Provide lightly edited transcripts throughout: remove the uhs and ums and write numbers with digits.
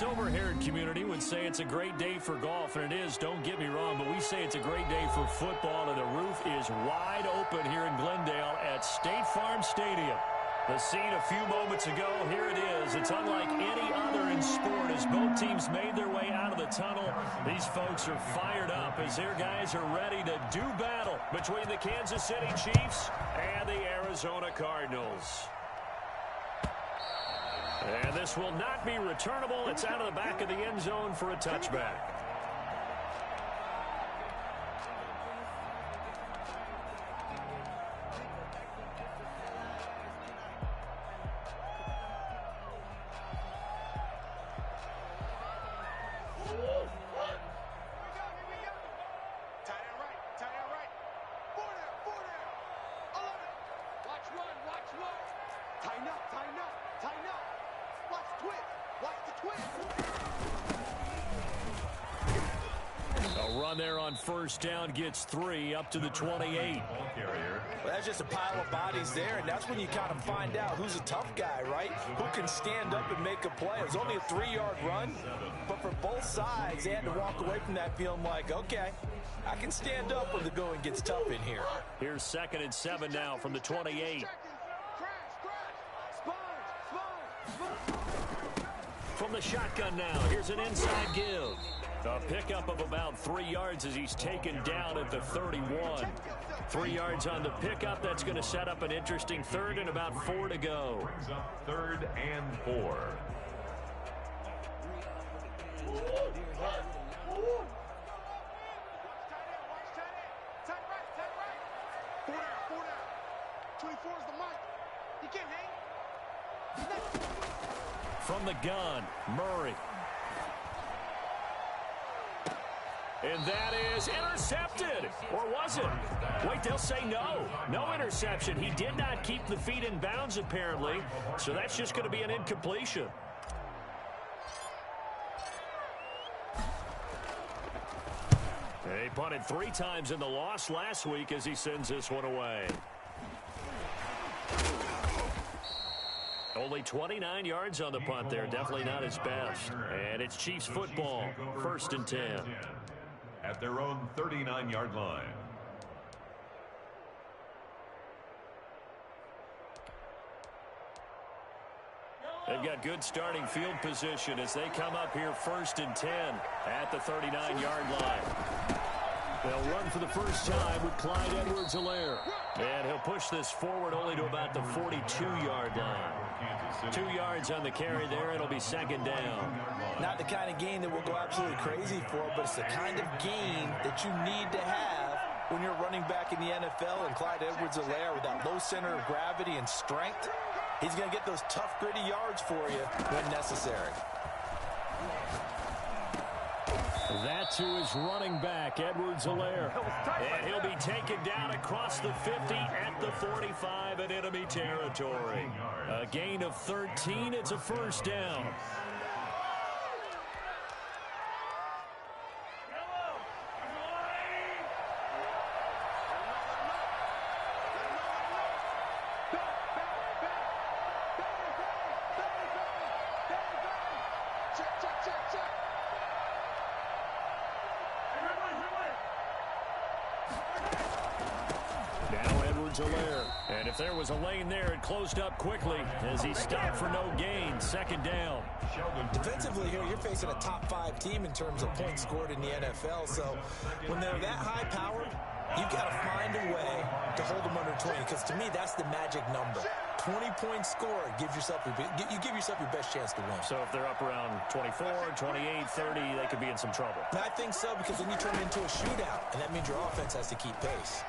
silver-haired community would say it's a great day for golf, and it is, don't get me wrong, but we say it's a great day for football, and the roof is wide open here in Glendale at State Farm Stadium. The scene a few moments ago, here it is. It's unlike any other in sport as both teams made their way out of the tunnel. These folks are fired up as their guys are ready to do battle between the Kansas City Chiefs and the Arizona Cardinals. And this will not be returnable. It's out of the back of the end zone for a touchback. There on first down gets 3 up to the 28. Well, that's just a pile of bodies there, and that's when you kind of find out who's a tough guy, right? Who can stand up and make a play. It was only a 3-yard run, but for both sides, they had to walk away from that feeling like, okay, I can stand up when the going gets tough in here. Here's 2nd and 7 now from the 28. From the shotgun now, here's an inside give. A pickup of about 3 yards as he's taken down at the 31. 3 yards on the pickup. That's going to set up an interesting third and about 4 to go. Brings up 3rd and 4. From the gun, Murray. And that is intercepted. Or was it? Wait, they'll say no. No interception. He did not keep the feet in bounds, apparently. So that's just going to be an incompletion. He punted 3 times in the loss last week as he sends this one away. Only 29 yards on the punt there. Definitely not his best. And it's Chiefs football. 1st and 10. At their own 39-yard line. They've got good starting field position as they come up here 1st and 10 at the 39-yard line. They'll run for the first time with Clyde Edwards-Helaire. And he'll push this forward only to about the 42-yard line. 2 yards on the carry there. It'll be 2nd down. Not the kind of gain that we'll go absolutely crazy for, but it's the kind of gain that you need to have when you're running back in the NFL. And Clyde Edwards-Helaire, with that low center of gravity and strength, he's going to get those tough, gritty yards for you when necessary. That's who is running back, Edwards-Helaire. And he'll be taken down across the 50 at the 45 in enemy territory. A gain of 13. It's a 1st down. And if there was a lane there, it closed up quickly as he stopped for no gain. 2nd down. Defensively here, you're facing a top 5 team in terms of points scored in the NFL. So when they're that high powered, you've got to find a way to hold them under 20. Because to me, that's the magic number. 20 points scored gives yourself you give yourself your best chance to win. So if they're up around 24, 28, 30, they could be in some trouble. And I think so, because then you turn it into a shootout, and that means your offense has to keep pace.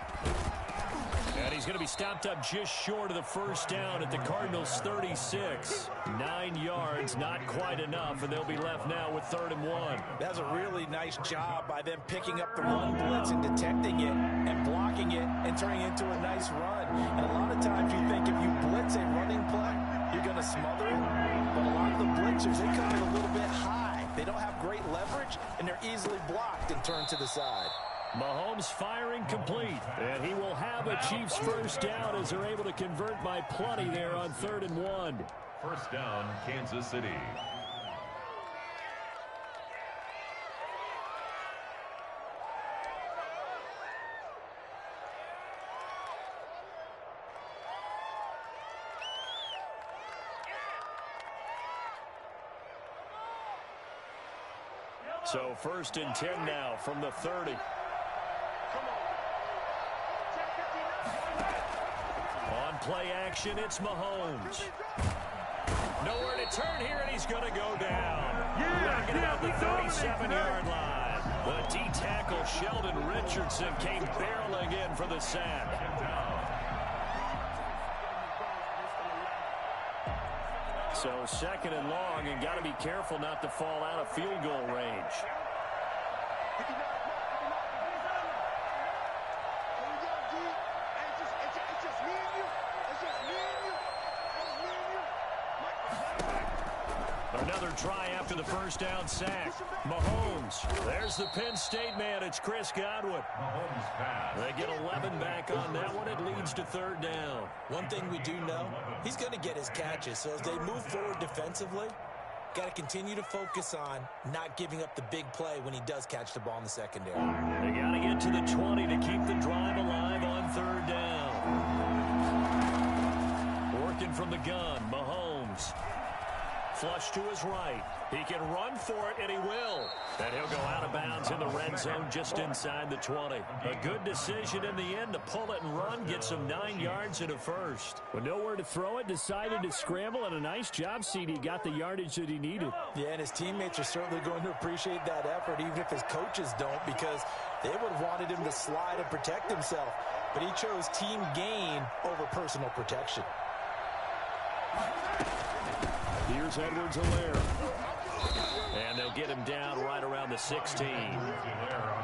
And he's going to be stopped up just short of the 1st down at the Cardinals' 36. 9 yards, not quite enough, and they'll be left now with 3rd and 1. That was a really nice job by them picking up the run blitz and detecting it and blocking it and turning it into a nice run. And a lot of times you think if you blitz a running play, you're going to smother it. But a lot of the blitzers, they come in a little bit high. They don't have great leverage, and they're easily blocked and turned to the side. Mahomes firing complete, and he will have a Chiefs 1st down as they're able to convert by plenty there on 3rd and 1. 1st down, Kansas City. So 1st and 10 now from the 30. On play action, it's Mahomes. Nowhere to turn here, and he's going to go down. Knocking it out the 37-yard line. The D-tackle, Sheldon Richardson, came barreling in for the sack. So 2nd and long, and got to be careful not to fall out of field goal range. Another try after the 1st down sack. Mahomes. There's the Penn State man. It's Chris Godwin. They get 11 back on that one. It leads to 3rd down. One thing we do know, he's going to get his catches. So as they move forward defensively, got to continue to focus on not giving up the big play when he does catch the ball in the secondary. They got to get to the 20 to keep the drive alive on 3rd down. Working from the gun, Mahomes. Flush to his right. He can run for it, and he will. And he'll go out of bounds in the red zone just inside the 20. A good decision in the end to pull it and run, get some 9 yards and a first. With nowhere to throw it, decided to scramble, and a nice job, CD. Got the yardage that he needed. Yeah, and his teammates are certainly going to appreciate that effort, even if his coaches don't, because they would have wanted him to slide and protect himself. But he chose team gain over personal protection. Here's Edwards-Helaire. And they'll get him down right around the 16.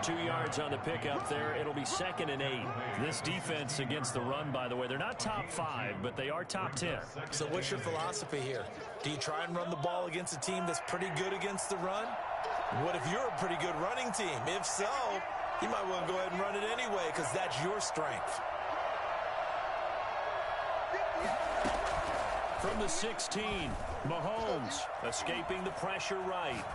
2 yards on the pickup there. It'll be 2nd and 8. This defense against the run, by the way, they're not top 5, but they are top 10. So what's your philosophy here? Do you try and run the ball against a team that's pretty good against the run? What if you're a pretty good running team? If so, you might want to go ahead and run it anyway because that's your strength. From the 16, Mahomes escaping the pressure right.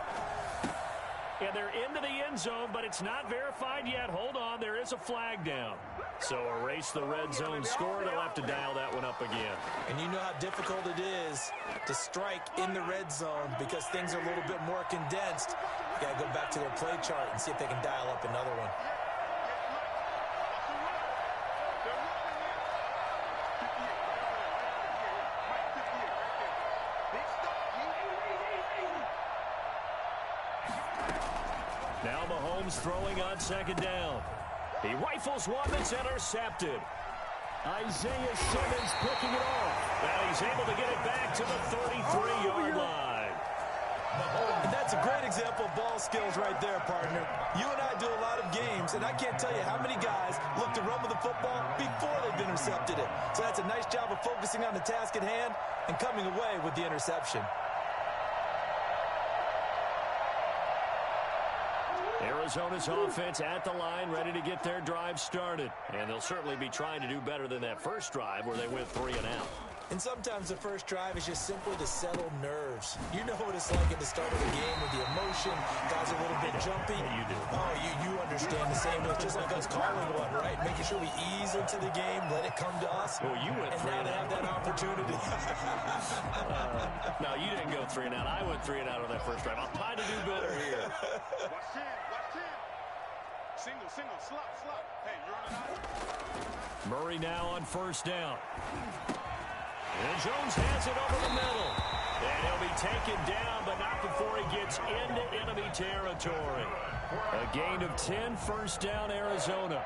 And they're into the end zone, but it's not verified yet. Hold on, there is a flag down. So erase the red zone score. They'll have to dial that one up again. And you know how difficult it is to strike in the red zone because things are a little bit more condensed. You got to go back to their play chart and see if they can dial up another one. Now Mahomes throwing on 2nd down. He rifles one that's intercepted. Isaiah Simmons picking it off. And he's able to get it back to the 33-yard line. And that's a great example of ball skills right there, partner. You and I do a lot of games, and I can't tell you how many guys look to run with the football before they've intercepted it. So that's a nice job of focusing on the task at hand and coming away with the interception. Arizona's offense at the line, ready to get their drive started. And they'll certainly be trying to do better than that first drive where they went 3 and out. And sometimes the first drive is just simply to settle nerves. You know what it's like at the start of the game with the emotion. Guys are a little bit jumpy. You do. Oh, you understand the same. It's just like us calling one, right? Making sure we ease into the game, let it come to us. Well, you went 3 and and now to out. have that opportunity. No, you didn't go 3 and out. I went 3 and out on that first drive. I'll try to do better here. Watch 10. Single, slot. Hey, you're on the Murray now on 1st down. And Jones has it over the middle. And he'll be taken down, but not before he gets into enemy territory. A gain of 10, 1st down, Arizona.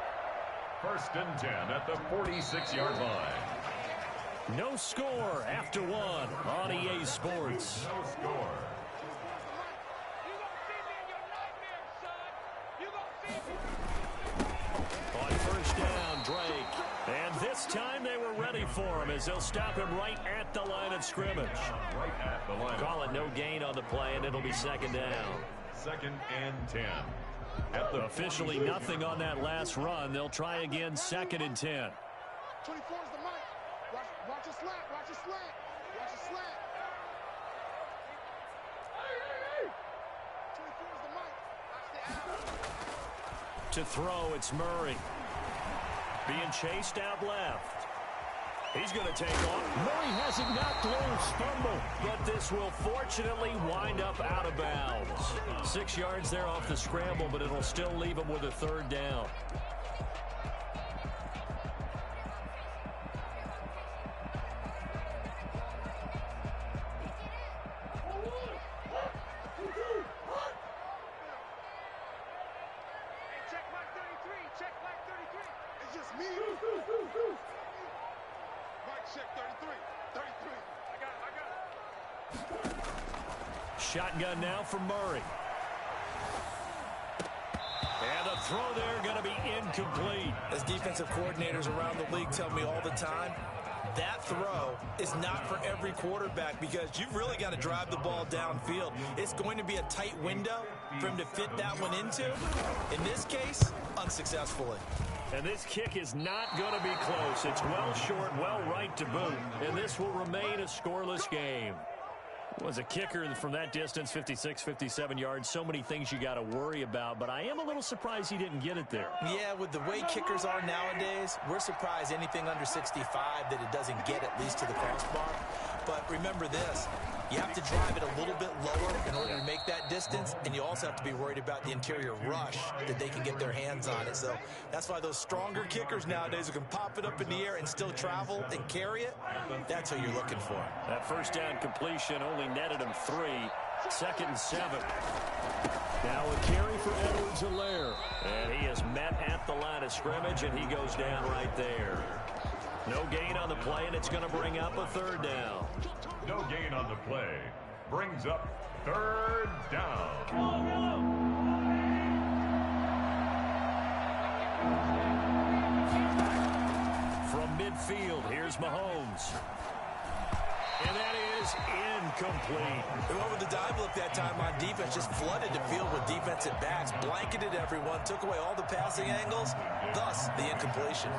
1st and 10 at the 46-yard line. No score after 1 on EA Sports. No score. On 1st down, Drake. And this time they were ready for him as they'll stop him right at the line of scrimmage. Right at the line. Call it no gain on the play, and it'll be 2nd down. 2nd and 10. At the Officially nothing on that last run. They'll try again 2nd and 10. 24 is the mic. Watch a slant. Watch a slant. 24 is the mic. Watch the out. To throw, it's Murray. Being chased out left. He's going to take off. Murray has it knocked loose. Fumble. But this will fortunately wind up out of bounds. 6 yards there off the scramble, but it'll still leave him with a third down. Shotgun now for Murray. And the throw there going to be incomplete. As defensive coordinators around the league tell me all the time, that throw is not for every quarterback because you've really got to drive the ball downfield. It's going to be a tight window for him to fit that one into. In this case, unsuccessfully. And this kick is not going to be close. It's well short, well right to boot. And this will remain a scoreless game. Was a kicker from that distance, 56, 57 yards. So many things you got to worry about, but I am a little surprised he didn't get it there. Yeah, with the way kickers are nowadays, we're surprised anything under 65 that it doesn't get at least to the crossbar. But remember this, you have to drive it a little bit lower in order to make that distance, and you also have to be worried about the interior rush that they can get their hands on it. So that's why those stronger kickers nowadays who can pop it up in the air and still travel and carry it, that's who you're looking for. That first down completion only netted him 3. 2nd and 7. Now a carry for Edwards-Helaire. And he is met at the line of scrimmage, and he goes down right there. No gain on the play, and it's going to bring up a third down. No gain on the play. Brings up third down. From midfield, here's Mahomes. And that is incomplete. They went with the dive look that time on defense, just flooded the field with defensive backs, blanketed everyone, took away all the passing angles, thus the incompletion.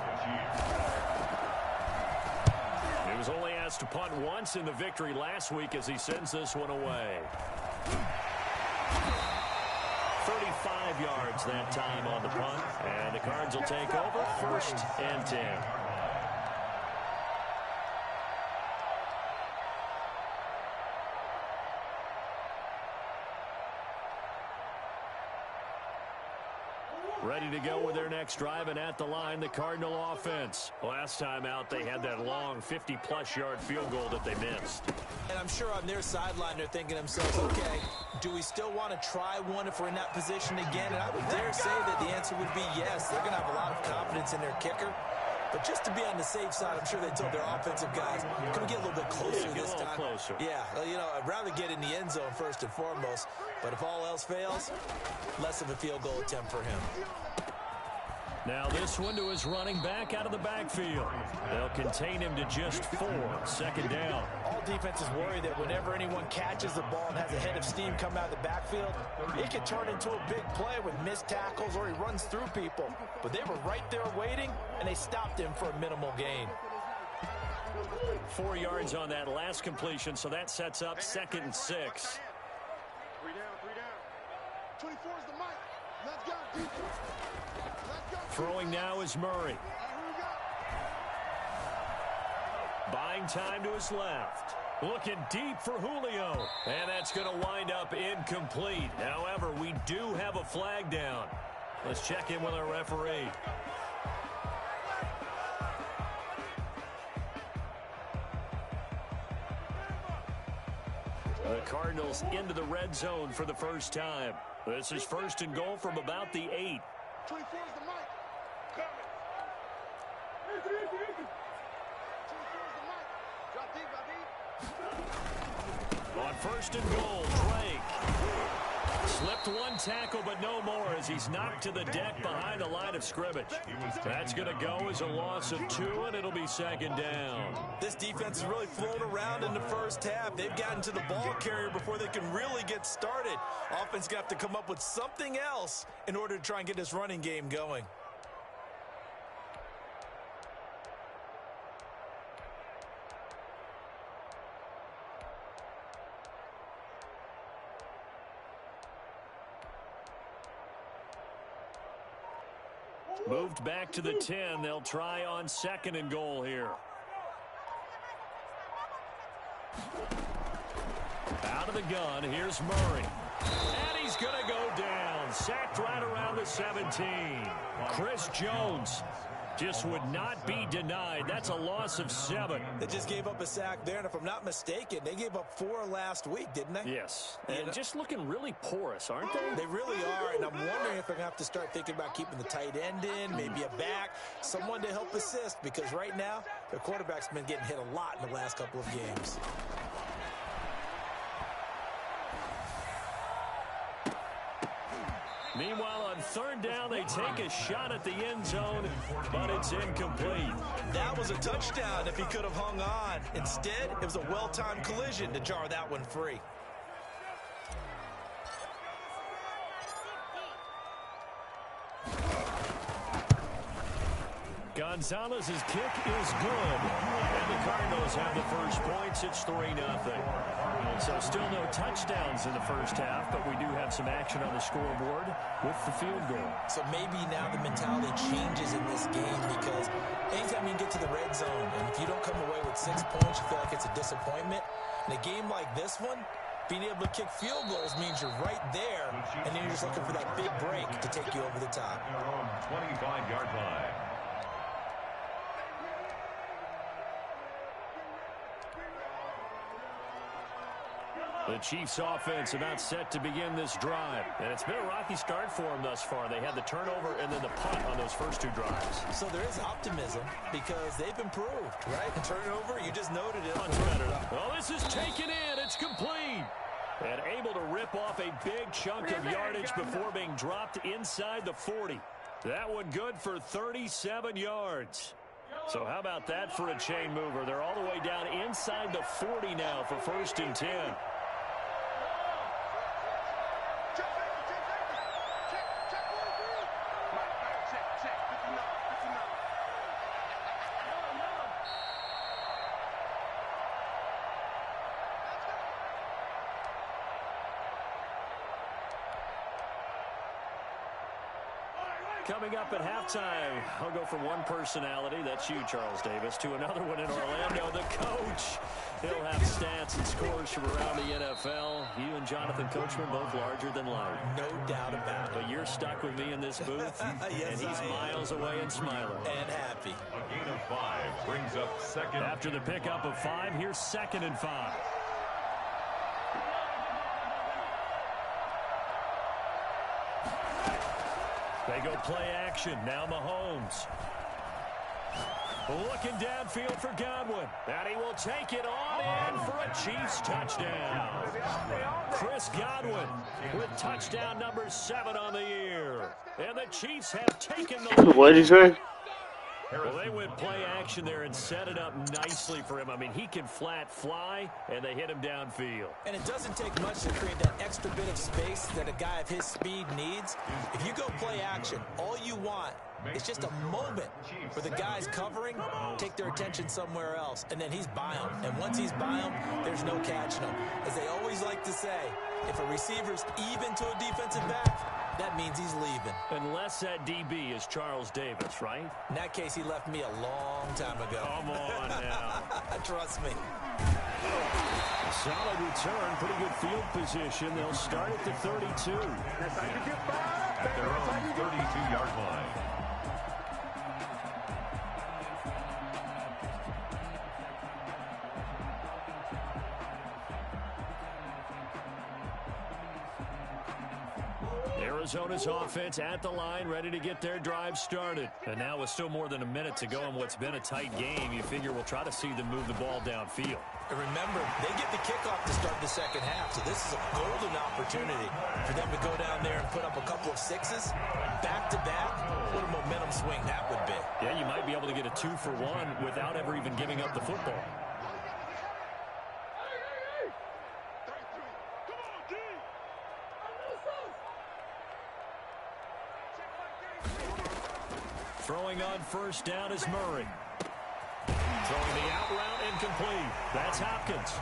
He was only asked to punt once in the victory last week as he sends this one away. 35 yards that time on the punt, and the Cards will take over 1st and 10. Ready to go with their next drive, and at the line, the Cardinal offense. Last time out, they had that long 50-plus yard field goal that they missed. And I'm sure on their sideline, they're thinking to themselves, okay, do we still want to try one if we're in that position again? And I would dare say that the answer would be yes. They're going to have a lot of confidence in their kicker. But just to be on the safe side, I'm sure they told their offensive guys, can we get a little bit closer this time? Closer. Yeah, well, you know, I'd rather get in the end zone first and foremost. But if all else fails, less of a field goal attempt for him. Now this one to his running back out of the backfield. They'll contain him to just 4. 2nd down. All defenses worry that whenever anyone catches the ball and has a head of steam come out of the backfield, it can turn into a big play with missed tackles or he runs through people. But they were right there waiting, and they stopped him for a minimal gain. 4 yards on that last completion, so that sets up 2nd and 6. 3 down, 3 down. 24 is the mic. Let's go, defense. Let's go. Throwing now is Murray. Buying time to his left. Looking deep for Julio. And that's going to wind up incomplete. However, we do have a flag down. Let's check in with our referee. The Cardinals into the red zone for the first time. This is 1st and goal from about the 8. 24 is the mic. On 1st and goal, Drake slipped one tackle, but no more as he's knocked to the deck behind the line of scrimmage. That's going to go as a loss of 2, and it'll be 2nd down. This defense has really flown around in the first half. They've gotten to the ball carrier before they can really get started. Offense going to have to come up with something else in order to try and get this running game going. Moved back to the 10. They'll try on 2nd and goal here. Out of the gun, here's Murray. And he's going to go down. Sacked right around the 17. Chris Jones just would not be denied. That's a loss of 7. They just gave up a sack there, and if I'm not mistaken, they gave up 4 last week, didn't they? Yes, and just looking really porous, aren't they? They really are, and I'm wondering if they're going to have to start thinking about keeping the tight end in, maybe a back, someone to help assist, because right now, their quarterback's been getting hit a lot in the last couple of games. Meanwhile, on 3rd down, they take a shot at the end zone, but it's incomplete. That was a touchdown if he could have hung on. Instead, it was a well-timed collision to jar that one free. Gonzalez's kick is good. And the Cardinals have the first points. It's 3-0. So still no touchdowns in the first half, but we do have some action on the scoreboard with the field goal. So maybe now the mentality changes in this game, because anytime you get to the red zone, and if you don't come away with 6 points, you feel like it's a disappointment. In a game like this one, being able to kick field goals means you're right there, and then you're just looking for that big break to take you over the top. 25-yard line. The Chiefs offense about set to begin this drive. And it's been a rocky start for them thus far. They had the turnover and then the punt on those first 2 drives. So there is optimism because they've improved, right? And turnover, you just noted it. Much better. Oh, this is taken in. It's complete. And able to rip off a big chunk of yardage before being dropped inside the 40. That one good for 37 yards. So how about that for a chain mover? They're all the way down inside the 40 now for 1st and 10. Coming up at halftime, I'll go from one personality, that's you, Charles Davis, to another one in Orlando, the coach. He'll have stats and scores from around the NFL. You and Jonathan Coachman both larger than life. No doubt about it. But you're stuck with me in this booth, yes, and he's miles away and smiling. And happy. A gain of 5 brings up 2nd. After the pickup of 5, here's 2nd and 5. They go play action. Now Mahomes. Looking downfield for Godwin. And he will take it on in for a Chiefs touchdown. Chris Godwin with touchdown number 7 on the year. And the Chiefs have taken the... What did you say? Well, they went play action there and set it up nicely for him. I mean, he can flat fly, and they hit him downfield. And it doesn't take much to create that extra bit of space that a guy of his speed needs. If you go play action, all you want is just a moment where the guys covering take their attention somewhere else, and then he's by him. And once he's by him, there's no catching him. As they always like to say, if a receiver's even to a defensive back, that means he's leaving. Unless that DB is Charles Davis, right? In that case, he left me a long time ago. Come on now. Trust me. Solid return, pretty good field position. They'll start at the 32. At their own 32-yard line. Arizona's offense at the line, ready to get their drive started. And now with still more than a minute to go in what's been a tight game, you figure we'll try to see them move the ball downfield. And remember, they get the kickoff to start the second half, so this is a golden opportunity for them to go down there and put up a couple of 6s back-to-back. What a momentum swing that would be. Yeah, you might be able to get a 2-for-1 without ever even giving up the football. Throwing on first down is Murray. Throwing the out route incomplete. That's Hopkins.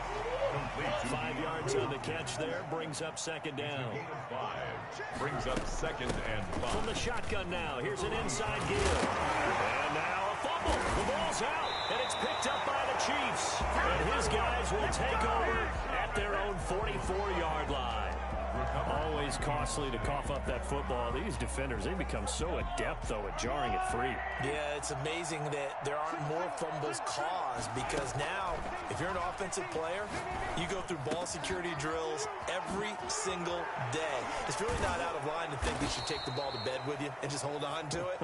5 yards on the catch there. Brings up second down. 5 brings up 2nd and 5. From the shotgun now. Here's an inside give. And now a fumble. The ball's out. And it's picked up by the Chiefs. And his guys will take over at their own 44-yard line. Always costly to cough up that football. These defenders, they become so adept, though, at jarring it free. Yeah, it's amazing that there aren't more fumbles caused, because now, if you're an offensive player, you go through ball security drills every single day. It's really not out of line to think you should take the ball to bed with you and just hold on to it.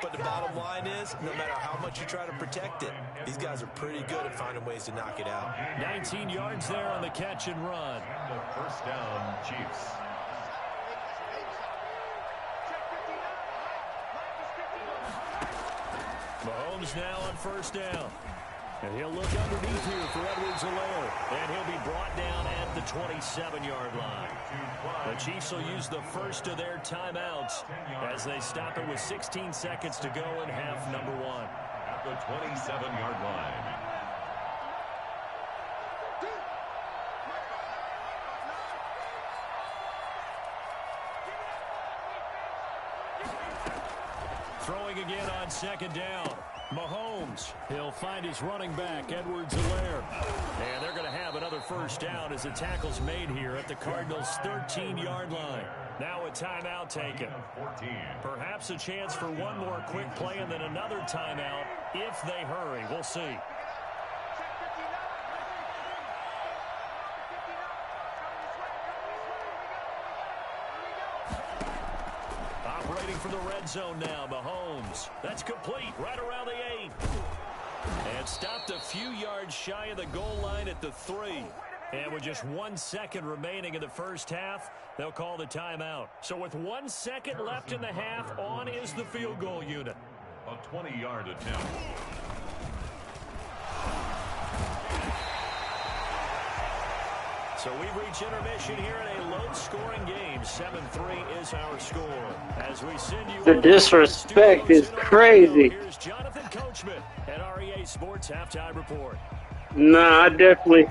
But the bottom line is, no matter how much you try to protect it, these guys are pretty good at finding ways to knock it out. 19 yards there on the catch and run. The first down, Chiefs. Mahomes now on first down. And he'll look underneath here for Edwards-Helaire. And he'll be brought down at the 27-yard line. The Chiefs will use the first of their timeouts as they stop it with 16 seconds to go in half number one. At the 27-yard line. Throwing again on second down. Mahomes, he'll find his running back, Edwards-Helaire. And they're going to have another first down as the tackle's made here at the Cardinals' 13-yard line. Now a timeout taken. Perhaps a chance for one more quick play and then another timeout if they hurry. We'll see. Operating from the red zone now, Mahomes. That's complete right around the 8. And stopped a few yards shy of the goal line at the 3. And with just 1 second remaining in the first half, they'll call the timeout. So with 1 second left in the half, on is the field goal unit. A 20-yard attempt. So we reach intermission here in a low-scoring game. 7-3 is our score. As we send you the disrespect is crazy. Here's Jonathan Coachman at REA Sports Halftime Report. Nah, I definitely.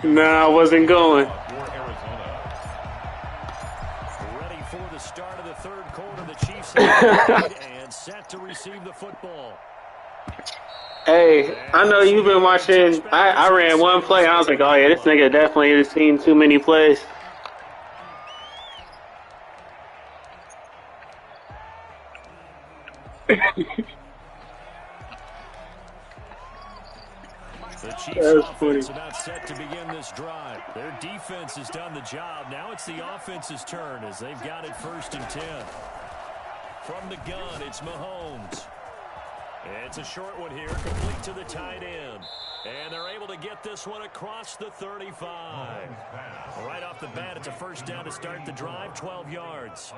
Nah, I wasn't going. Ready for the start of the third quarter. The Chiefs have and set to receive the football. Hey, I know you've been watching. I ran one play. I was like, oh, yeah, this nigga definitely has seen too many plays. The Chiefs offense about set to begin this drive. Their defense has done the job. Now it's the offense's turn as they've got it 1st and 10. From the gun, it's Mahomes. It's a short one here, complete to the tight end. And they're able to get this one across the 35. Right off the bat, it's a first down to start the drive, 12 yards.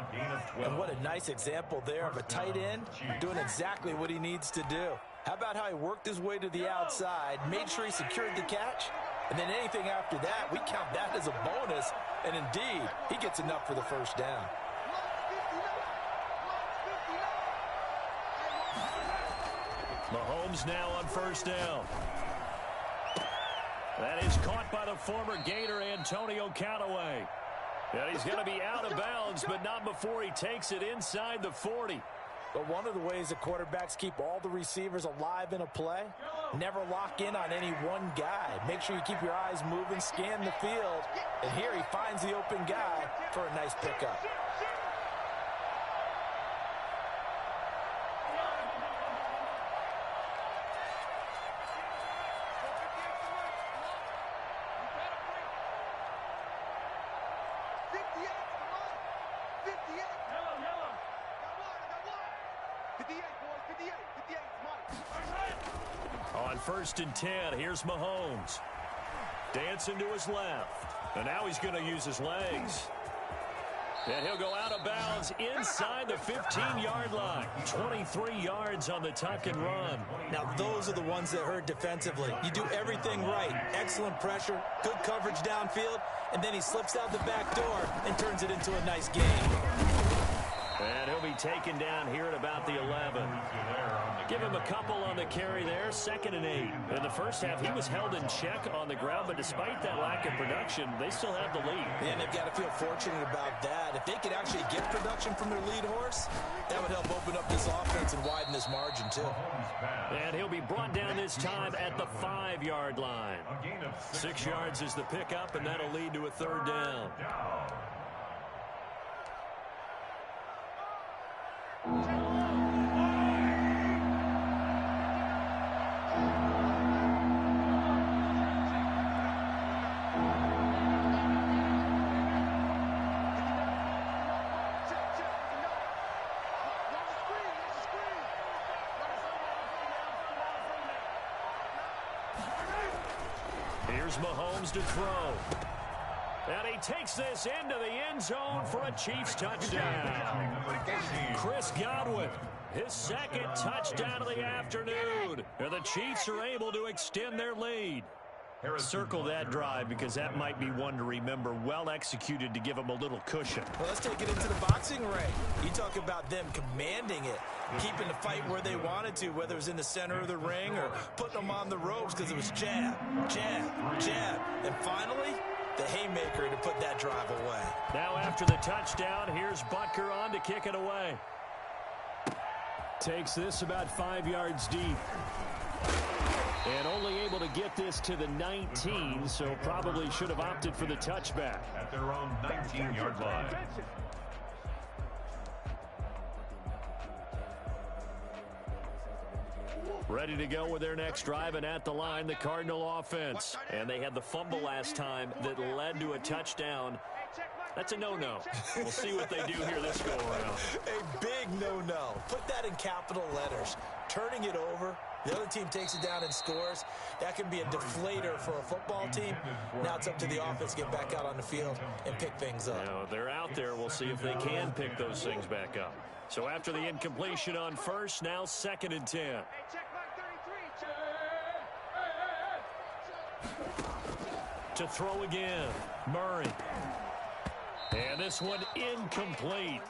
And what a nice example there of a tight end doing exactly what he needs to do. How about how he worked his way to the outside, made sure he secured the catch, and then anything after that, we count that as a bonus. And indeed, he gets enough for the first down. Mahomes now on first down. That is caught by the former Gator Antonio Callaway. And he's going to be out of bounds, but not before he takes it inside the 40. But one of the ways that quarterbacks keep all the receivers alive in a play, never lock in on any one guy. Make sure you keep your eyes moving, scan the field. And here he finds the open guy for a nice pickup. On 1st and 10, here's Mahomes. Dancing to his left. And now he's going to use his legs. And he'll go out of bounds inside the 15-yard line. 23 yards on the tuck and run. Now, those are the ones that hurt defensively. You do everything right. Excellent pressure, good coverage downfield, and then he slips out the back door and turns it into a nice game. And he'll be taken down here at about the 11. Give him him a couple on the carry there, 2nd and 8. In the first half, he was held in check on the ground, but despite that lack of production, they still have the lead. And they've got to feel fortunate about that. If they could actually get production from their lead horse, that would help open up this offense and widen this margin, too. And he'll be brought down this time at the 5-yard line. 6 yards is the pickup, and that'll lead to a 3rd down. Here's Mahomes to throw. And he takes this into the end zone for a Chiefs touchdown. Chris Godwin, his 2nd touchdown of the afternoon. And the Chiefs are able to extend their lead. Circle that drive because that might be one to remember. Well executed to give them a little cushion. Well, let's take it into the boxing ring. You talk about them commanding it, keeping the fight where they wanted to, whether it was in the center of the ring or putting them on the ropes because it was jab, jab, jab. And finally, the haymaker to put that drive away. Now after the touchdown, here's Butker on to kick it away. Takes this about 5 yards deep. And only able to get this to the 19, so probably should have opted for the touchback. At their own 19-yard line. Ready to go with their next drive, and at the line, the Cardinal offense. And they had the fumble last time that led to a touchdown. That's a no-no. We'll see what they do here this go-around. A big no-no. Put that in capital letters. Turning it over. The other team takes it down and scores. That can be a deflator for a football team. Now it's up to the offense to get back out on the field and pick things up. Now, they're out there. We'll see if they can pick those things back up. So after the incompletion on first, now 2nd and 10. To throw again, Murray. And this one incomplete.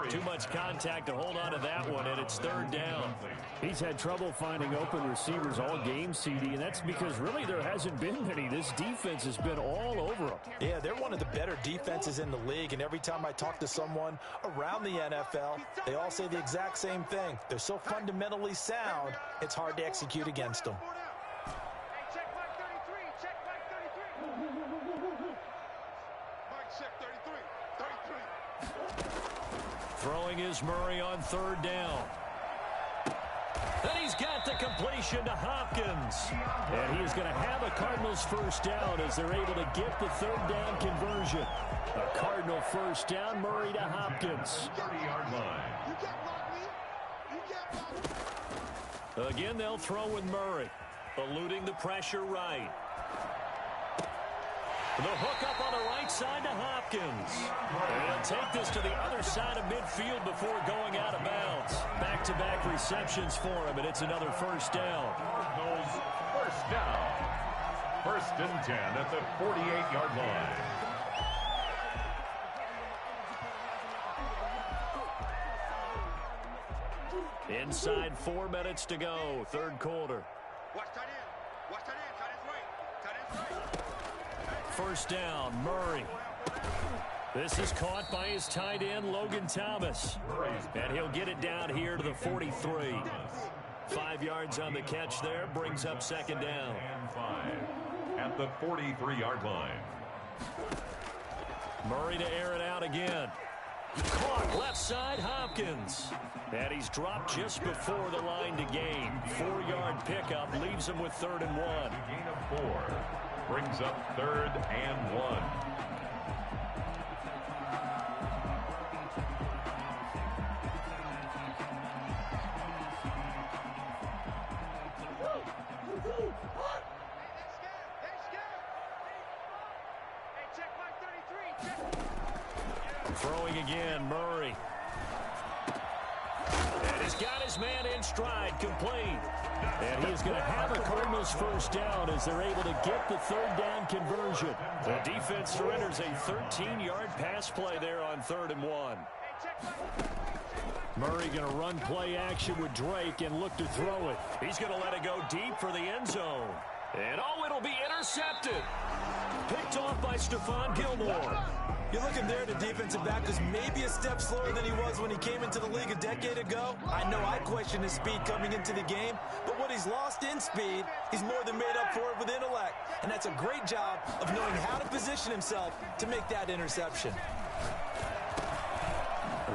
Too much contact to hold on to that one, and it's 3rd down. He's had trouble finding open receivers all game, CD, and that's because really there hasn't been many. This defense has been all over them. Yeah, they're one of the better defenses in the league, and every time I talk to someone around the NFL, they all say the exact same thing. They're so fundamentally sound, it's hard to execute against them. Throwing is Murray on 3rd down. And he's got the completion to Hopkins. And he is going to have a Cardinals 1st down as they're able to get the 3rd down conversion. A Cardinal 1st down, Murray to Hopkins. 30-yard line. Again, they'll throw with Murray. Eluding the pressure right. The hook up on the right side to Hopkins. And he'll take this to the other side of midfield before going out of bounds. Back-to-back receptions for him, and it's another 1st down. Cardinals 1st down. 1st and 10 at the 48-yard line. Inside 4 minutes to go, 3rd quarter. Watch tight end. Watch tight end. Tight end's right. Tight end's right. 1st down, Murray. This is caught by his tight end, Logan Thomas. And he'll get it down here to the 43. 5 yards on the catch there, brings up 2nd down. And 5 at the 43-yard line. Murray to air it out again. Caught left side, Hopkins. And he's dropped just before the line to gain. 4-yard pickup leaves him with 3rd and 1. Gain of 4 brings up 3rd and 1. Throwing again, Murray. And he's got his man in stride, complete. And he is going to have a Cardinals 1st down as they're able to get the 3rd down conversion. The defense surrenders a 13-yard pass play there on 3rd and 1. Murray going to run play action with Drake and look to throw it. He's going to let it go deep for the end zone. And it'll be intercepted. Picked off by Stephon Gilmore. You're looking there at the defensive back who's maybe a step slower than he was when he came into the league a decade ago. I know I questioned his speed coming into the game, but what he's lost in speed, he's more than made up for it with intellect. And that's a great job of knowing how to position himself to make that interception.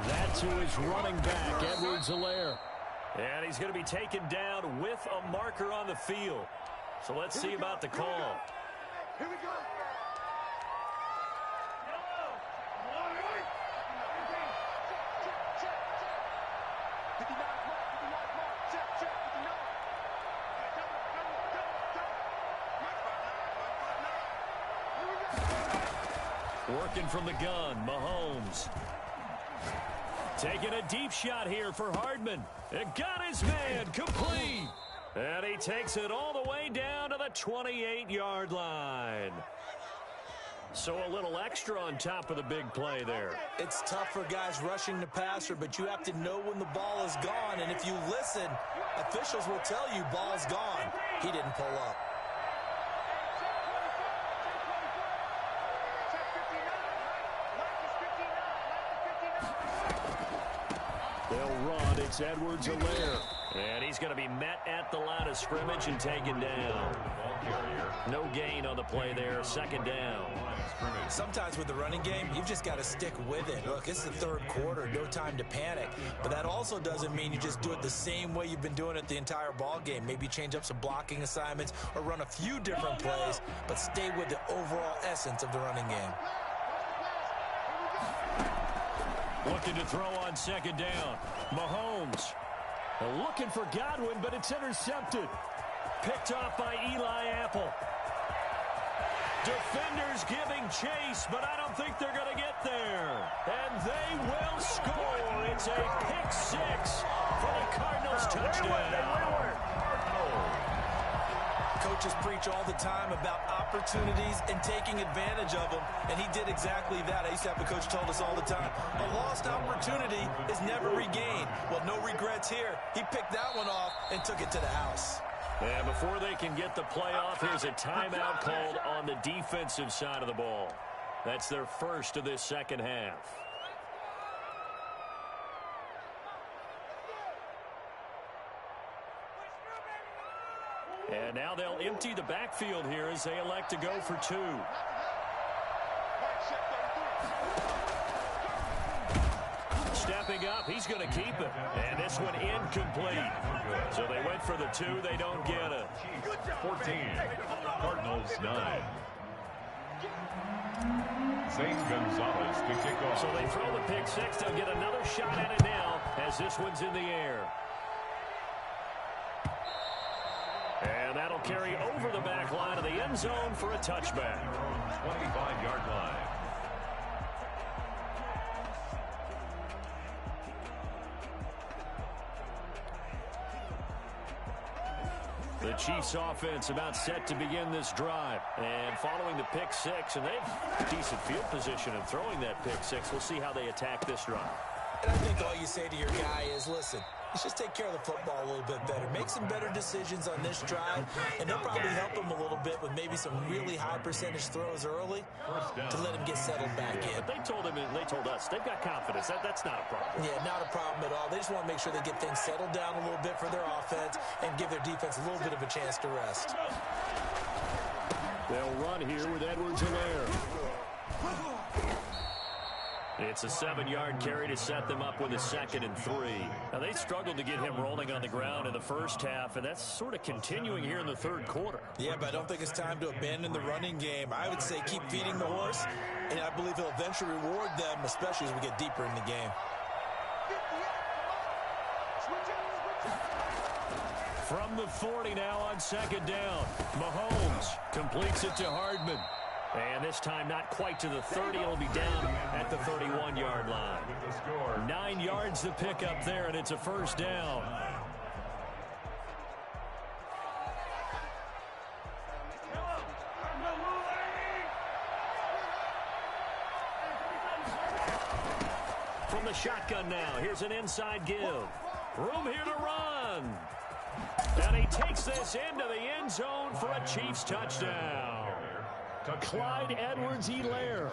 That's who is running back, Edwards-Helaire. And he's going to be taken down with a marker on the field. So let's see about the call. Here we go. Working from the gun, Mahomes. Taking a deep shot here for Hardman. It got his man complete. And he takes it all the way down to the 28-yard line. So a little extra on top of the big play there. It's tough for guys rushing the passer, but you have to know when the ball is gone. And if you listen, officials will tell you ball's gone. He didn't pull up. They'll run. It's Edwards-Helaire. And he's going to be met at the line of scrimmage and taken down. No gain on the play there. Second down. Sometimes with the running game, you've just got to stick with it. Look, it's the third quarter. No time to panic. But that also doesn't mean you just do it the same way you've been doing it the entire ball game. Maybe change up some blocking assignments or run a few different plays, but stay with the overall essence of the running game. Looking to throw on second down. Mahomes. Looking for Godwin, but it's intercepted. Picked off by Eli Apple. Defenders giving chase, but I don't think they're going to get there. And they will score. It's a pick six for the Cardinals touchdown. Coaches preach all the time about opportunities and taking advantage of them, and he did exactly that. I used to have a coach told us all the time, a lost opportunity is never regained. Well, no regrets here. He picked that one off and took it to the house. And before they can get the play off, here's a timeout called on the defensive side of the ball. That's their first of this second half. And now they'll empty the backfield here as they elect to go for two. Stepping up, he's going to keep it. And this one incomplete. So they went for the two, they don't get it. 14, Cardinals 9. St. Gonzalez to kick off. So they throw the pick six. They'll get another shot at it now as this one's in the air. And that'll carry over the back line of the end zone for a touchback. 25-yard line. The Chiefs offense about set to begin this drive. And following the pick six, and they've decent field position in throwing that pick six. We'll see how they attack this drive. And I think all you say to your guy is, listen, let's just take care of the football a little bit better. Make some better decisions on this drive, and they'll probably help him a little bit with maybe some really high percentage throws early to let him get settled back in. But they told him, and they told us, they've got confidence. That's not a problem. Yeah, not a problem at all. They just want to make sure they get things settled down a little bit for their offense and give their defense a little bit of a chance to rest. They'll run here with Edwards-Helaire. It's a 7-yard carry to set them up with a 2nd and 3. Now, they struggled to get him rolling on the ground in the first half, and that's sort of continuing here in the third quarter. Yeah, but I don't think it's time to abandon the running game. I would say keep feeding the horse, and I believe he'll eventually reward them, especially as we get deeper in the game. From the 40 now on second down. Mahomes completes it to Hardman. And this time not quite to the 30. It'll be down at the 31-yard line. 9 yards to pick up there, and it's a first down. From the the shotgun now. Here's an inside give. Room here to run. And he takes this into the end zone for a Chiefs touchdown. Clyde Edwards-Helaire,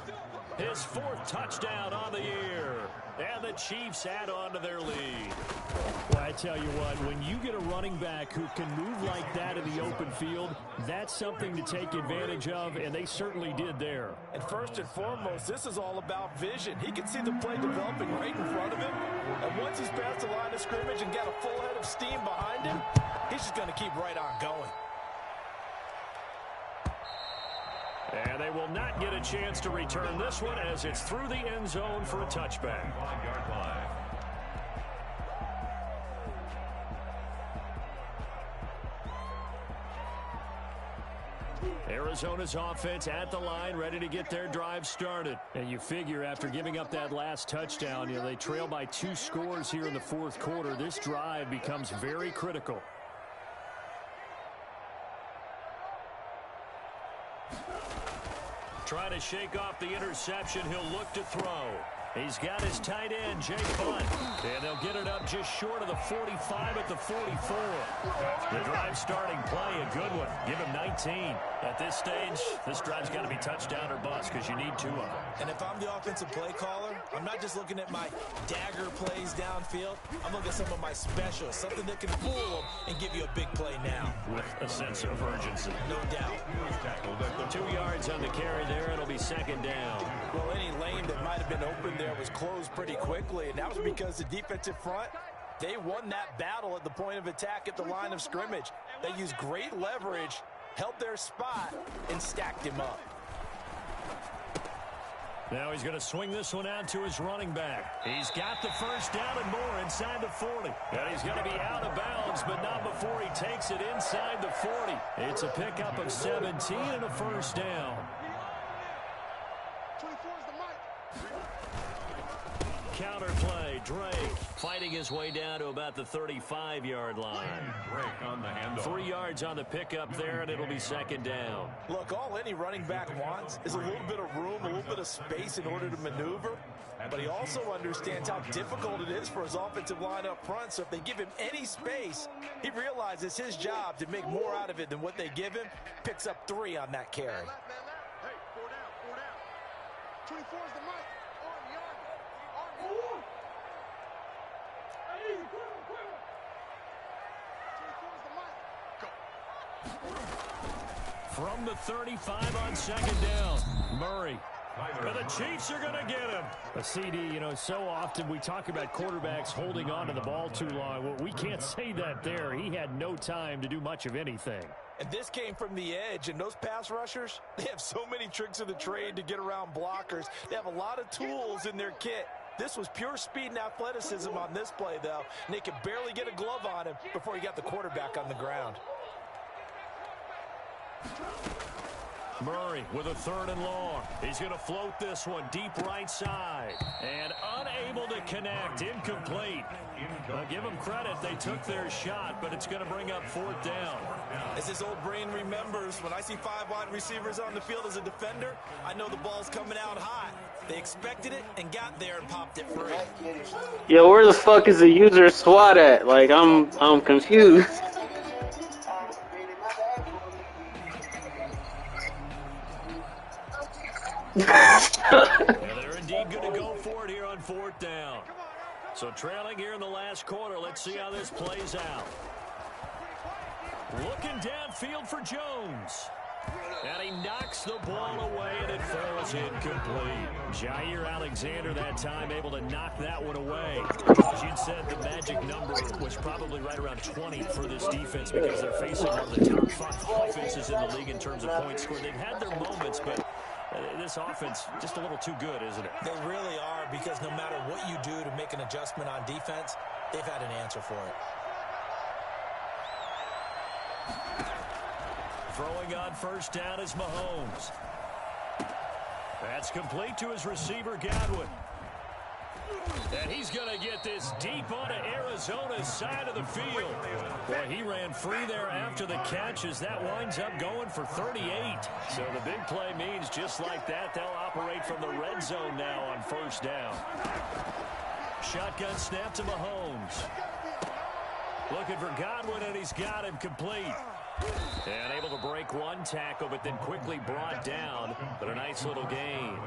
his 4th touchdown on the year. And the Chiefs add on to their lead. Well, I tell you what, when you get a running back who can move like that in the open field, that's something to take advantage of, and they certainly did there. And first and foremost, this is all about vision. He can see the play developing right in front of him. And once he's past the line of scrimmage and got a full head of steam behind him, he's just going to keep right on going. And they will not get a chance to return this one as it's through the end zone for a touchback. 5-yard line. Arizona's offense at the line, ready to get their drive started. And you figure after giving up that last touchdown, they trail by 2 scores here in the 4th quarter. This drive becomes very critical. Trying to shake off the interception. He'll look to throw. He's got his tight end, Jake Bunt. And they'll get it up just short of the 45 at the 44. The drive starting play, a good one. Give him 19. At this stage, this drive's got to be touchdown or bust because you need 2 of them. And if I'm the offensive play caller, I'm not just looking at my dagger plays downfield. I'm looking at some of my specials, something that can fool them and give you a big play now. With a sense of urgency. No doubt. 2 yards on the carry there. It'll be 2nd down. Well, any lane that might have been open there was closed pretty quickly, and that was because the defensive front, they won that battle at the point of attack at the line of scrimmage. They used great leverage, held their spot, and stacked him up. Now he's going to swing this one out to his running back. He's got the first down and more inside the 40. And he's going to be out of bounds, but not before he takes it inside the 40. It's a pickup of 17 and a first down. 24 is the mic. Counterplay, Drake fighting his way down to about the 35-yard line. Drake on the handoff. 3 yards on the pickup there, and it'll be 2nd down. Look, all any running back wants is a little bit of room, a little bit of space in order to maneuver. But he also understands how difficult it is for his offensive line up front. So if they give him any space, he realizes his job to make more out of it than what they give him. Picks up 3 on that carry. Hey, 4 down, 4 down. 24 is the mic. From the 35 on 2nd down, Murray. And the Chiefs are going to get him. A CD, so often we talk about quarterbacks holding on to the ball too long. Well, we can't say that there. He had no time to do much of anything. And this came from the edge, and those pass rushers, they have so many tricks of the trade to get around blockers. They have a lot of tools in their kit. This was pure speed and athleticism on this play, though, and they could barely get a glove on him before he got the quarterback on the ground. Murray with a 3rd and long. He's going to float this one deep right side. And unable to connect. Incomplete. Give them credit. They took their shot, but it's going to bring up 4th down. As his old brain remembers, when I see 5 wide receivers on the field as a defender, I know the ball's coming out hot. They expected it and got there and popped it free. Yo, where the fuck is the user SWAT at? Like, I'm confused. Yeah, they're indeed going to go for it here on 4th down. So trailing here in the last quarter. Let's see how this plays out. Looking downfield for Jones. And he knocks the ball away, and it falls incomplete. Jair Alexander that time able to knock that one away. As you'd said, the magic number was probably right around 20 for this defense because they're facing one of the top 5 offenses in the league in terms of points scored. They've had their moments, but this offense just a little too good, isn't it? They really are, because no matter what you do to make an adjustment on defense, they've had an answer for it. Throwing on 1st down is Mahomes. That's complete to his receiver, Godwin. And he's going to get this deep onto Arizona's side of the field. Boy, he ran free there after the catch as that winds up going for 38. So the big play means just like that, they'll operate from the red zone now on 1st down. Shotgun snap to Mahomes. Looking for Godwin, and he's got him complete. And able to break one tackle, but then quickly brought down. But a nice little gain.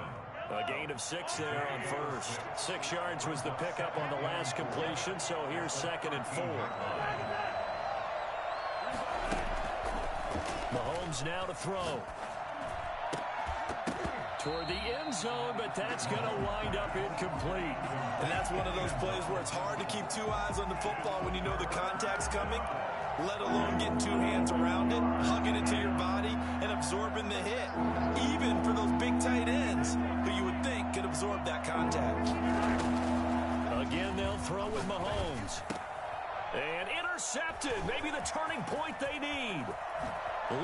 A gain of 6 there on first. 6 yards was the pickup on the last completion, so here's 2nd and 4. Mahomes now to throw. Toward the end zone, but that's going to wind up incomplete. And that's one of those plays where it's hard to keep 2 eyes on the football when you know the contact's coming, let alone getting 2 hands around it, hugging it to your body, and absorbing the hit. Even for those big tight ends who you would think could absorb that contact. Again, they'll throw with Mahomes. And intercepted. Maybe the turning point they need.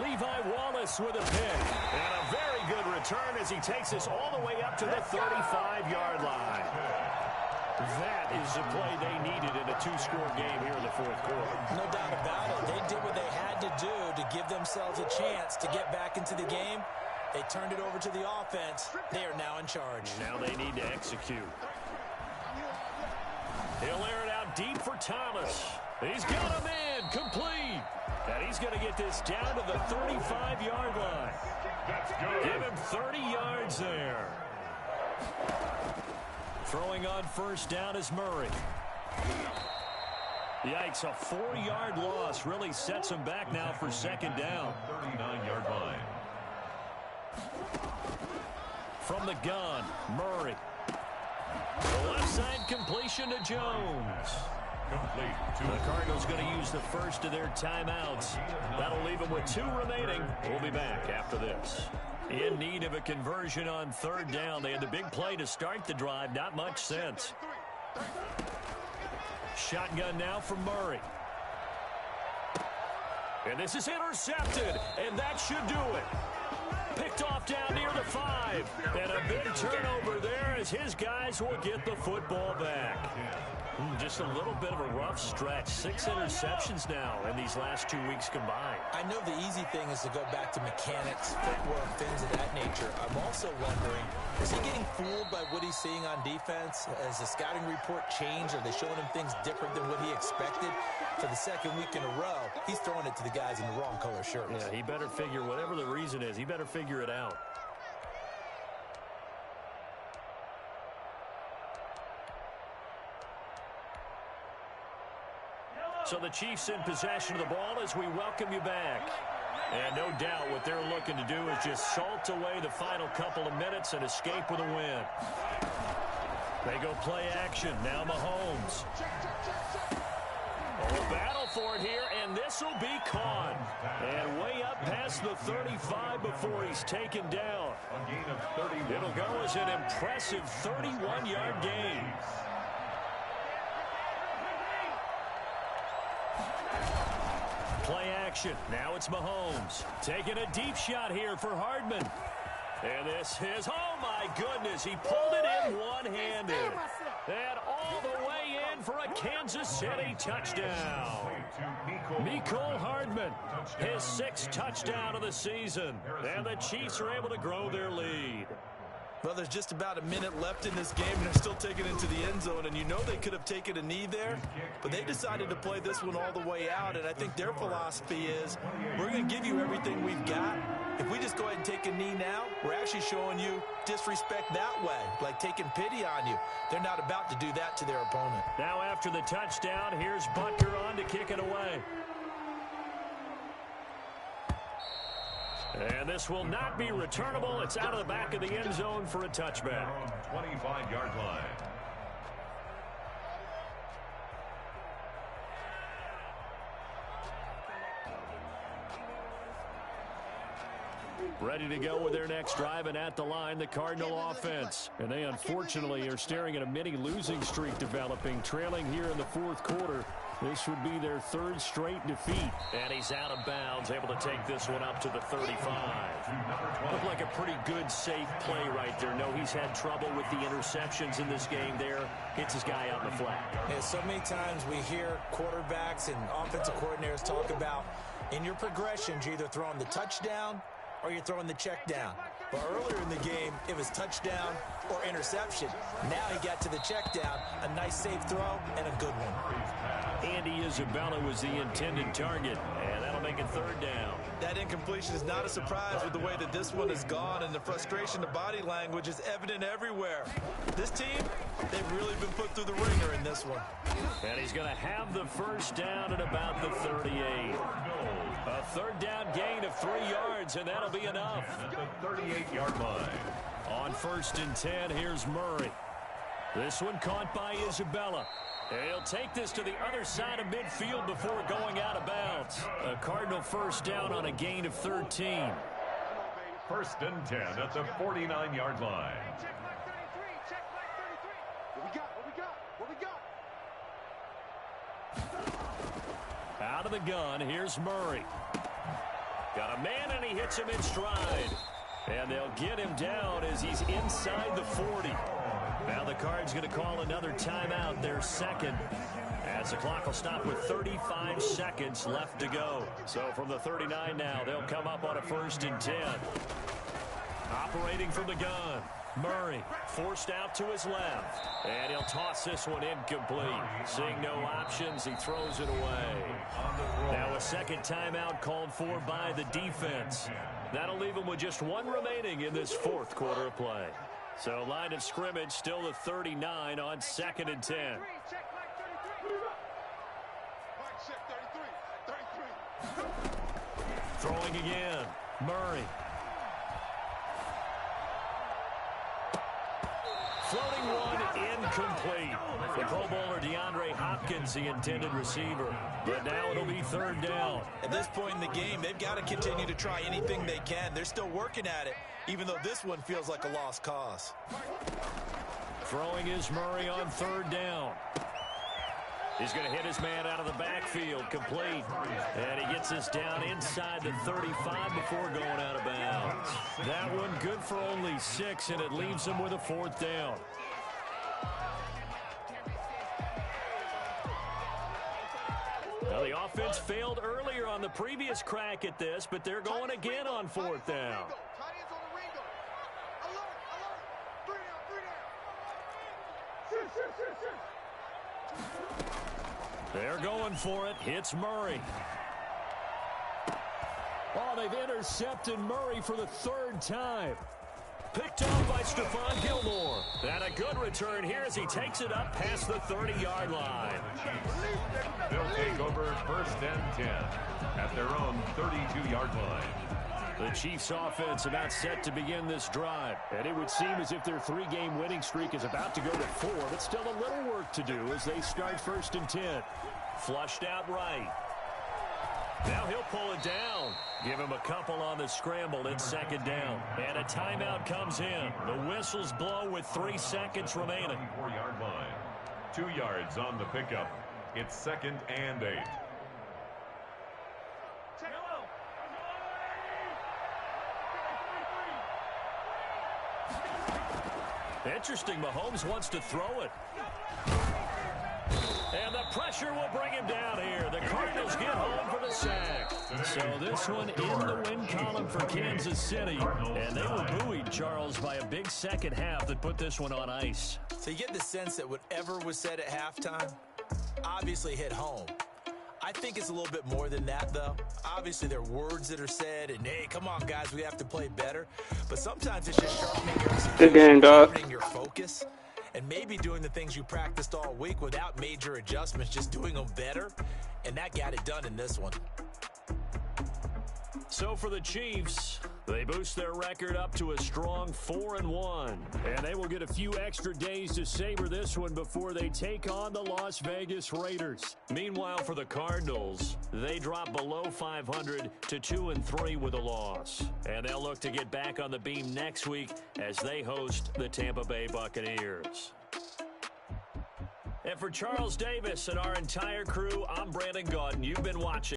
Levi Wallace with a pick. And a very good return as he takes us all the way up to the 35-yard line. That is the play they needed in a 2-score game here in the 4th quarter. No doubt about it. They did what they had to do to give themselves a chance to get back into the game. They turned it over to the offense. They are now in charge. Now they need to execute. He'll air it out deep for Thomas. He's got him in, complete. And he's going to get this down to the 35-yard line. Give him 30 yards there. Throwing on first down is Murray. Yikes, a 4-yard loss really sets him back now for 2nd down. 39-yard line. From the gun, Murray. The left side completion to Jones. Complete. The Cardinals going to use the first of their timeouts. That'll leave them with 2 remaining. We'll be back after this. In need of a conversion on 3rd down. They had the big play to start the drive. Not much sense. Shotgun now from Murray. And this is intercepted. And that should do it. Picked off down near the 5. And a big turnover there as his guys will get the football back. Just a little bit of a rough stretch. 6 interceptions now in these last 2 weeks combined. I know the easy thing is to go back to mechanics, footwork, things of that nature. I'm also wondering, is he getting fooled by what he's seeing on defense? Has the scouting report changed? Are they showing him things different than what he expected? For the 2nd week in a row, he's throwing it to the guys in the wrong color shirts. Yeah, he better figure, whatever the reason is, he better figure it out. So the Chiefs in possession of the ball as we welcome you back. And no doubt what they're looking to do is just salt away the final couple of minutes and escape with a win. They go play action. Now Mahomes. Oh, battle for it here, and this will be caught. And way up past the 35 before he's taken down. A gain of 31. It'll go as an impressive 31-yard gain. Play action. Now it's Mahomes. Taking a deep shot here for Hardman. And this is, oh my goodness, he pulled it in one-handed. And all the way in for a Kansas City touchdown. Mecole Hardman, his 6th touchdown of the season. And the Chiefs are able to grow their lead. Well, there's just about a minute left in this game, and they're still taking it into the end zone. And you know they could have taken a knee there, but they decided to play this one all the way out. And I think their philosophy is, we're going to give you everything we've got. If we just go ahead and take a knee now, we're actually showing you disrespect that way, like taking pity on you. They're not about to do that to their opponent. Now after the touchdown, here's Butker on to kick it away. And this will not be returnable. It's out of the back of the end zone for a touchback. 25-yard line. Ready to go with their next drive, and at the line, the Cardinal offense. And they unfortunately are staring at a mini losing streak developing, trailing here in the 4th quarter. This would be their 3rd straight defeat. And he's out of bounds, able to take this one up to the 35. Looked like a pretty good, safe play right there. No, he's had trouble with the interceptions in this game there. Hits his guy out in the flat. Yeah, so many times we hear quarterbacks and offensive coordinators talk about, in your progressions, you're either throwing the touchdown or you're throwing the check down. But earlier in the game, it was touchdown or interception. Now he got to the check down, a nice safe throw, and a good one. Andy Isabella was the intended target, and that'll make it third down. That incompletion is not a surprise with the way that this one has gone, and the frustration, the body language is evident everywhere. This team, they've really been put through the ringer in this one. And he's going to have the first down at about the 38. A third down gain of 3 yards, and that'll be enough. At the 38-yard line. On 1st and 10, here's Murray. This one caught by Isabella. He'll take this to the other side of midfield before going out of bounds. A Cardinal first down on a gain of 13. 1st and 10 at the 49-yard line. Out of the gun, here's Murray. Got a man, and he hits him in stride. And they'll get him down as he's inside the 40. Now the Cards going to call another timeout, their second, as the clock will stop with 35 seconds left to go. So from the 39 now, they'll come up on a 1st and 10. Operating from the gun, Murray forced out to his left, and he'll toss this one incomplete. Seeing no options, he throws it away. Now a second timeout called for by the defense. That'll leave him with just one remaining in this 4th quarter of play. So line of scrimmage still the 39 on 2nd and 10. Throwing again, Murray. Floating one, incomplete. The Pro Bowler DeAndre Hopkins, the intended receiver. But now it'll be 3rd down. At this point in the game, they've got to continue to try anything they can. They're still working at it, even though this one feels like a lost cause. Throwing is Murray on 3rd down. He's going to hit his man out of the backfield, complete. And he gets this down inside the 35 before going out of bounds. That one good for only 6, and it leaves him with a 4th down. Now the offense failed earlier on the previous crack at this, but they're going again on 4th down. They're going for it. Hits Murray. Oh, they've intercepted Murray for the 3rd time. Picked off by Stephon Gilmore. And a good return here as he takes it up past the 30-yard line. They'll take over 1st and 10 at their own 32-yard line. The Chiefs' offense about set to begin this drive. And it would seem as if their 3-game winning streak is about to go to 4, but still a little work to do as they start 1st and 10. Flushed out right. Now he'll pull it down. Give him a couple on the scramble. It's 2nd down. And a timeout comes in. The whistles blow with 3 seconds remaining. 4-yard line. 2 yards on the pickup. It's 2nd and 8. Interesting, Mahomes wants to throw it. And the pressure will bring him down here. The Cardinals get home for the sack. So this one in the win column for Kansas City. And they were buoyed, Charles, by a big second half that put this one on ice. So you get the sense that whatever was said at halftime obviously hit home. I think it's a little bit more than that, though. Obviously, there are words that are said, and hey, come on, guys, we have to play better. But sometimes it's just sharpening your focus, and maybe doing the things you practiced all week without major adjustments, just doing them better, and that got it done in this one. So for the Chiefs, they boost their record up to a strong 4-1. And they will get a few extra days to savor this one before they take on the Las Vegas Raiders. Meanwhile, for the Cardinals, they drop below 500 to 2-3 with a loss. And they'll look to get back on the beam next week as they host the Tampa Bay Buccaneers. And for Charles Davis and our entire crew, I'm Brandon Gaudin. You've been watching